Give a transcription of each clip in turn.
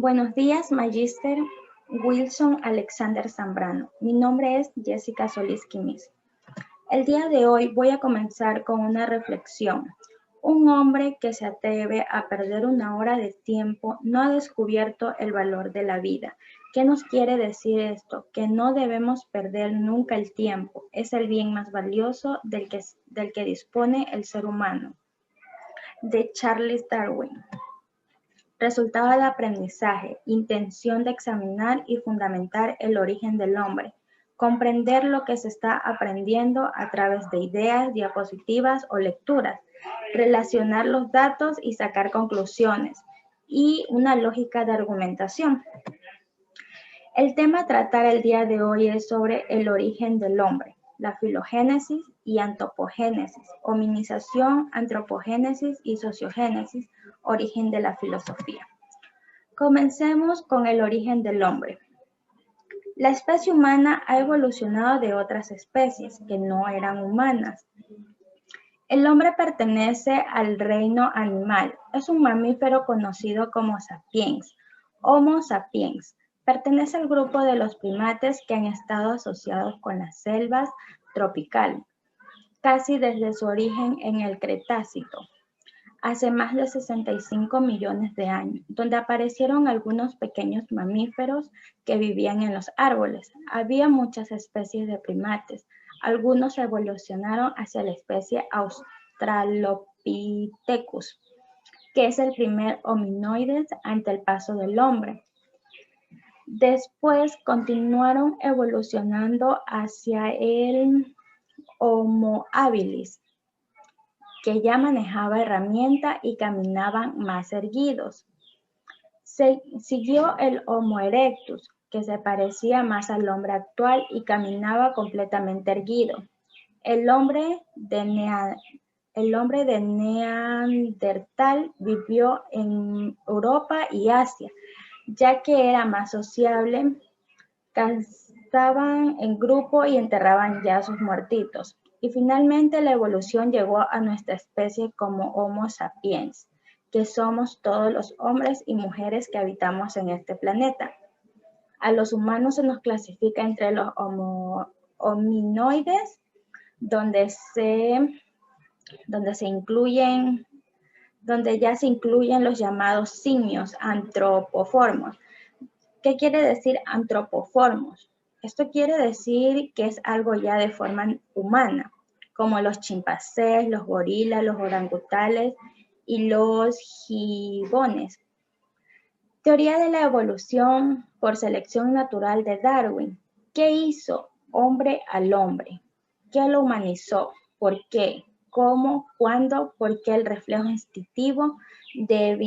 Buenos días, Magister Wilson Alexander Zambrano. Mi nombre es Jessica Solís Quimis. El día de hoy voy a comenzar con una reflexión. Un hombre que se atreve a perder una hora de tiempo no ha descubierto el valor de la vida. ¿Qué nos quiere decir esto? Que no debemos perder nunca el tiempo. Es el bien más valioso del que dispone el ser humano. De Charles Darwin. Resultado del aprendizaje, intención de examinar y fundamentar el origen del hombre, comprender lo que se está aprendiendo a través de ideas, diapositivas o lecturas, relacionar los datos y sacar conclusiones, y una lógica de argumentación. El tema a tratar el día de hoy es sobre el origen del hombre, la filogénesis y antropogénesis, hominización, antropogénesis y sociogénesis, origen de la filosofía. Comencemos con el origen del hombre. La especie humana ha evolucionado de otras especies que no eran humanas. El hombre pertenece al reino animal. Es un mamífero conocido como sapiens, Homo sapiens. Pertenece al grupo de los primates que han estado asociados con las selvas tropicales, casi desde su origen en el Cretácico, hace más de 65 millones de años, donde aparecieron algunos pequeños mamíferos que vivían en los árboles. Había muchas especies de primates. Algunos evolucionaron hacia la especie Australopithecus, que es el primer hominoide ante el paso del hombre. Después continuaron evolucionando hacia el Homo habilis, que ya manejaba herramienta y caminaban más erguidos. Siguió el Homo erectus, que se parecía más al hombre actual y caminaba completamente erguido. El hombre de Neandertal vivió en Europa y Asia, ya que era más sociable, cazaban en grupo y enterraban ya a sus muertitos. Y finalmente la evolución llegó a nuestra especie como Homo sapiens, que somos todos los hombres y mujeres que habitamos en este planeta. A los humanos se nos clasifica entre los hominoides, donde ya se incluyen los llamados simios antropoformos. ¿Qué quiere decir antropoformos? Esto quiere decir que es algo ya de forma humana, como los chimpancés, los gorilas, los orangutanes y los gibones. Teoría de la evolución por selección natural de Darwin. ¿Qué hizo hombre al hombre? ¿Qué lo humanizó? ¿Por qué? ¿Cómo? ¿Cuándo? ¿Por qué el reflejo instintivo de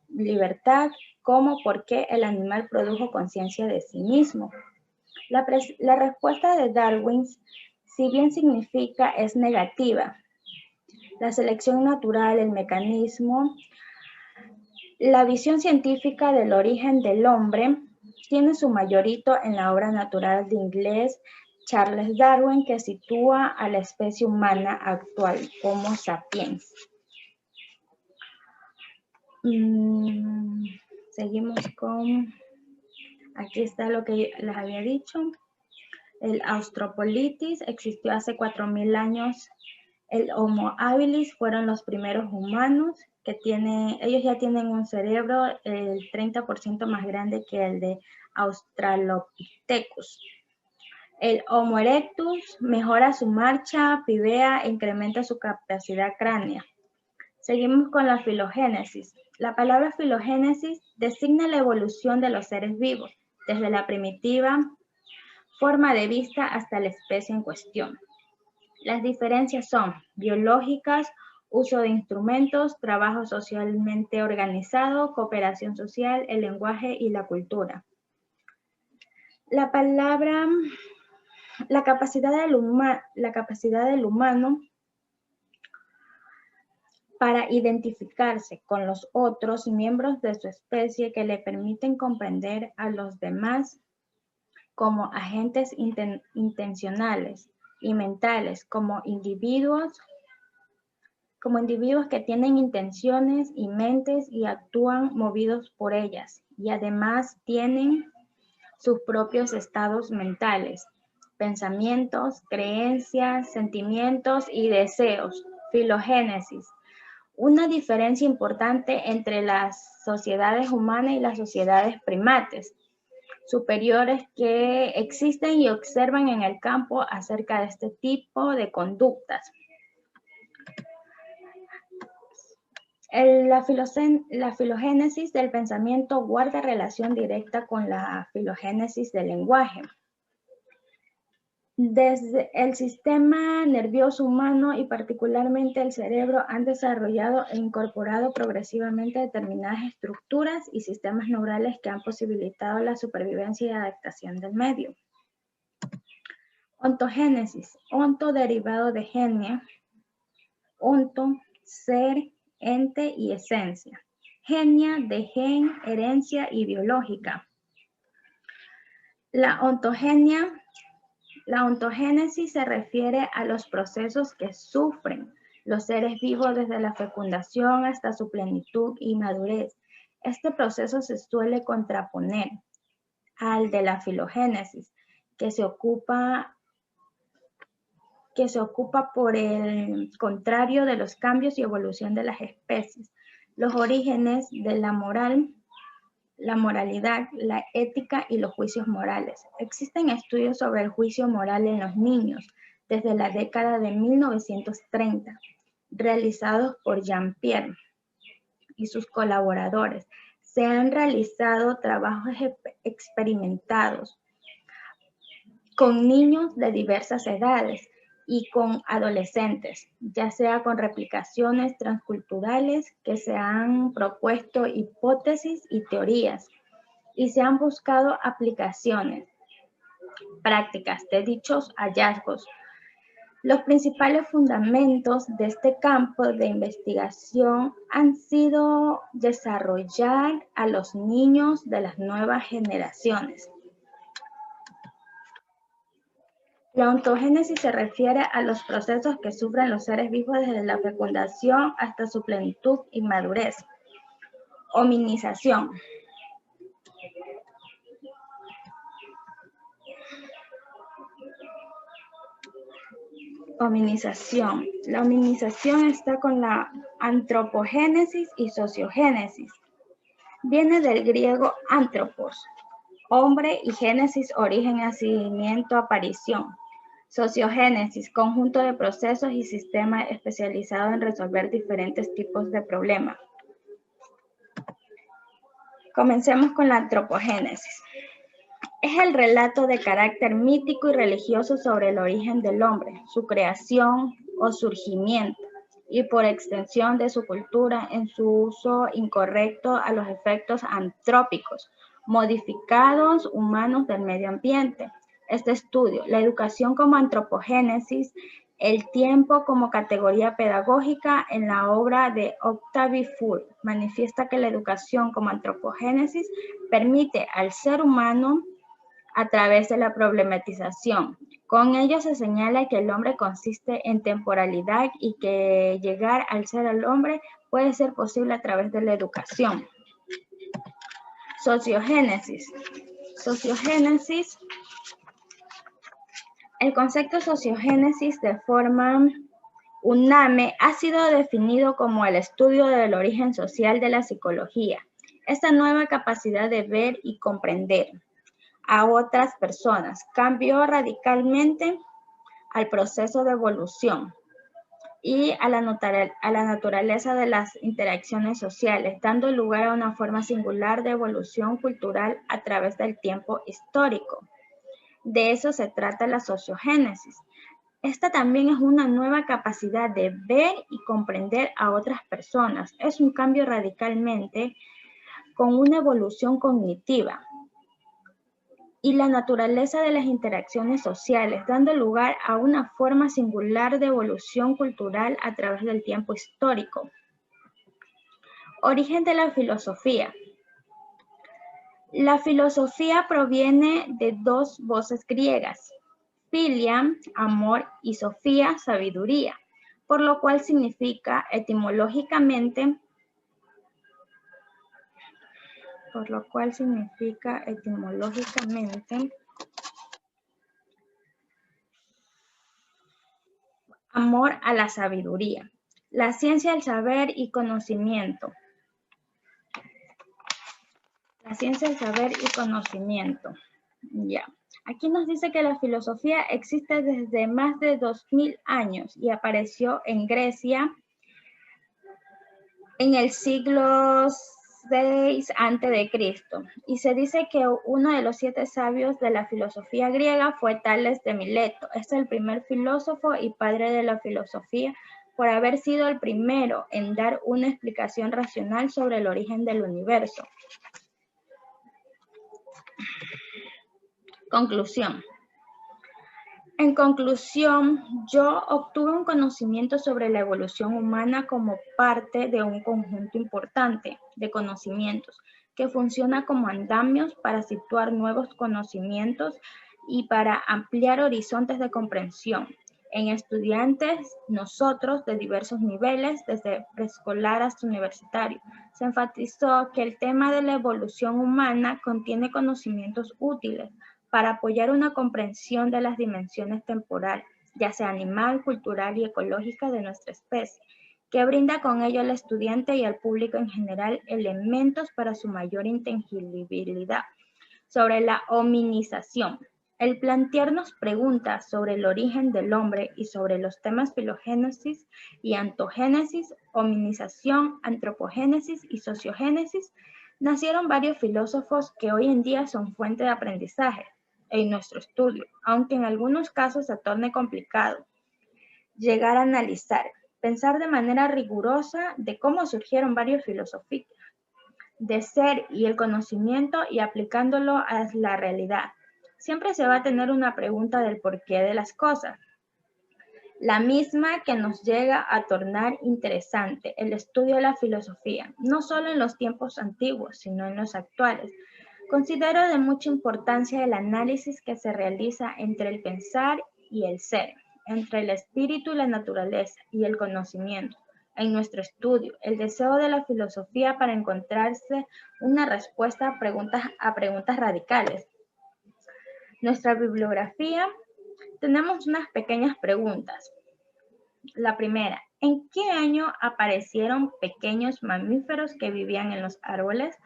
libertad? ¿Cómo? ¿Por qué el animal produjo conciencia de sí mismo? La respuesta de Darwin, si bien significa, es negativa. La selección natural, el mecanismo, la visión científica del origen del hombre tiene su mayorito en la obra natural de inglés Charles Darwin, que sitúa a la especie humana actual, Homo sapiens. Seguimos con, aquí está lo que les había dicho. El Australopithecus existió hace 4.000 años. El Homo habilis fueron los primeros humanos que ellos ya tienen un cerebro el 30% más grande que el de Australopithecus. El Homo erectus mejora su marcha, pivea e incrementa su capacidad craneal. Seguimos con la filogénesis. La palabra filogénesis designa la evolución de los seres vivos, desde la primitiva forma de vista hasta la especie en cuestión. Las diferencias son biológicas, uso de instrumentos, trabajo socialmente organizado, cooperación social, el lenguaje y la cultura. La capacidad del humano para identificarse con los otros miembros de su especie que le permiten comprender a los demás como agentes intencionales y mentales, como individuos que tienen intenciones y mentes y actúan movidos por ellas, y además tienen sus propios estados mentales, pensamientos, creencias, sentimientos y deseos. Filogénesis. Una diferencia importante entre las sociedades humanas y las sociedades primates superiores que existen y observan en el campo acerca de este tipo de conductas. La filogénesis del pensamiento guarda relación directa con la filogénesis del lenguaje. Desde el sistema nervioso humano y particularmente el cerebro han desarrollado e incorporado progresivamente determinadas estructuras y sistemas neurales que han posibilitado la supervivencia y adaptación del medio. Ontogénesis. Onto derivado de genia. Onto, ser, ente y esencia. Genia de gen, herencia y biológica. La ontogénesis se refiere a los procesos que sufren los seres vivos desde la fecundación hasta su plenitud y madurez. Este proceso se suele contraponer al de la filogénesis, que se ocupa por el contrario de los cambios y evolución de las especies. Los orígenes de la moral, la moralidad, la ética y los juicios morales. Existen estudios sobre el juicio moral en los niños desde la década de 1930, realizados por Jean-Pierre y sus colaboradores. Se han realizado trabajos experimentados con niños de diversas edades y con adolescentes, ya sea con replicaciones transculturales que se han propuesto hipótesis y teorías y se han buscado aplicaciones prácticas de dichos hallazgos. Los principales fundamentos de este campo de investigación han sido desarrollar a los niños de las nuevas generaciones. La ontogénesis se refiere a los procesos que sufren los seres vivos desde la fecundación hasta su plenitud y madurez. Hominización. Hominización. La hominización está con la antropogénesis y sociogénesis. Viene del griego antropos, hombre, y génesis, origen, nacimiento, aparición. Sociogénesis, conjunto de procesos y sistemas especializados en resolver diferentes tipos de problemas. Comencemos con la antropogénesis. Es el relato de carácter mítico y religioso sobre el origen del hombre, su creación o surgimiento, y por extensión de su cultura en su uso incorrecto a los efectos antrópicos, modificados humanos del medio ambiente. Este estudio, la educación como antropogénesis, el tiempo como categoría pedagógica, en la obra de Octavie Fool, manifiesta que la educación como antropogénesis permite al ser humano a través de la problematización. Con ello se señala que el hombre consiste en temporalidad y que llegar al ser al hombre puede ser posible a través de la educación. Sociogénesis. Sociogénesis. El concepto sociogénesis de forma unánime ha sido definido como el estudio del origen social de la psicología. Esta nueva capacidad de ver y comprender a otras personas cambió radicalmente al proceso de evolución y a la naturaleza de las interacciones sociales, dando lugar a una forma singular de evolución cultural a través del tiempo histórico. De eso se trata la sociogénesis. Esta también es una nueva capacidad de ver y comprender a otras personas. Es un cambio radicalmente con una evolución cognitiva y la naturaleza de las interacciones sociales, dando lugar a una forma singular de evolución cultural a través del tiempo histórico. Origen de la filosofía. La filosofía proviene de dos voces griegas, philia, amor, y sofía, sabiduría, por lo cual significa etimológicamente por lo cual significa etimológicamente amor a la sabiduría, la ciencia, el saber y conocimiento. La ciencia, el saber y conocimiento. Ya. Aquí nos dice que la filosofía existe desde más de 2000 años y apareció en Grecia en el siglo VI a.C. Y se dice que uno de los 7 sabios de la filosofía griega fue Tales de Mileto. Es el primer filósofo y padre de la filosofía por haber sido el primero en dar una explicación racional sobre el origen del universo. Conclusión. En conclusión, yo obtuve un conocimiento sobre la evolución humana como parte de un conjunto importante de conocimientos que funciona como andamios para situar nuevos conocimientos y para ampliar horizontes de comprensión en estudiantes, nosotros de diversos niveles, desde preescolar hasta universitario. Se enfatizó que el tema de la evolución humana contiene conocimientos útiles para apoyar una comprensión de las dimensiones temporales, ya sea animal, cultural y ecológica de nuestra especie, que brinda con ello al estudiante y al público en general elementos para su mayor inteligibilidad. Sobre la hominización. El plantearnos preguntas sobre el origen del hombre y sobre los temas filogénesis y antogénesis, hominización, antropogénesis y sociogénesis, nacieron varios filósofos que hoy en día son fuente de aprendizaje en nuestro estudio, aunque en algunos casos se torne complicado llegar a analizar, pensar de manera rigurosa de cómo surgieron varias filosofías de ser y el conocimiento y aplicándolo a la realidad. Siempre se va a tener una pregunta del porqué de las cosas, la misma que nos llega a tornar interesante el estudio de la filosofía, no solo en los tiempos antiguos, sino en los actuales. Considero de mucha importancia el análisis que se realiza entre el pensar y el ser, entre el espíritu y la naturaleza y el conocimiento. En nuestro estudio, el deseo de la filosofía para encontrarse una respuesta a preguntas radicales. Nuestra bibliografía, tenemos unas pequeñas preguntas. La primera, ¿en qué año aparecieron pequeños mamíferos que vivían en los árboles?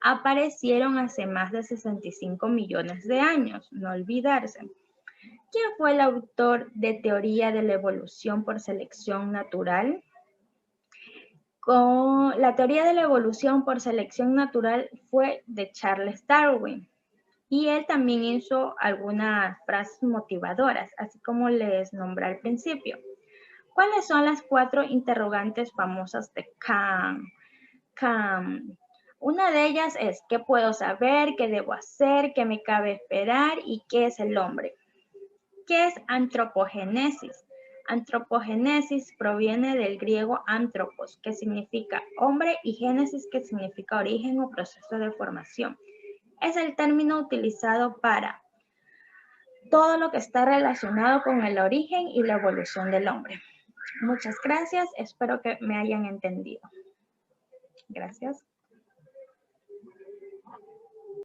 Aparecieron hace más de 65 millones de años, no olvidarse. ¿Quién fue el autor de Teoría de la Evolución por Selección Natural? La teoría de la evolución por selección natural fue de Charles Darwin y él también hizo algunas frases motivadoras, así como les nombré al principio. ¿Cuáles son las 4 interrogantes famosas de Kant? Una de ellas es ¿qué puedo saber? ¿Qué debo hacer? ¿Qué me cabe esperar? ¿Y qué es el hombre? ¿Qué es antropogénesis? Antropogénesis proviene del griego antropos, que significa hombre, y génesis, que significa origen o proceso de formación. Es el término utilizado para todo lo que está relacionado con el origen y la evolución del hombre. Muchas gracias, espero que me hayan entendido. Gracias.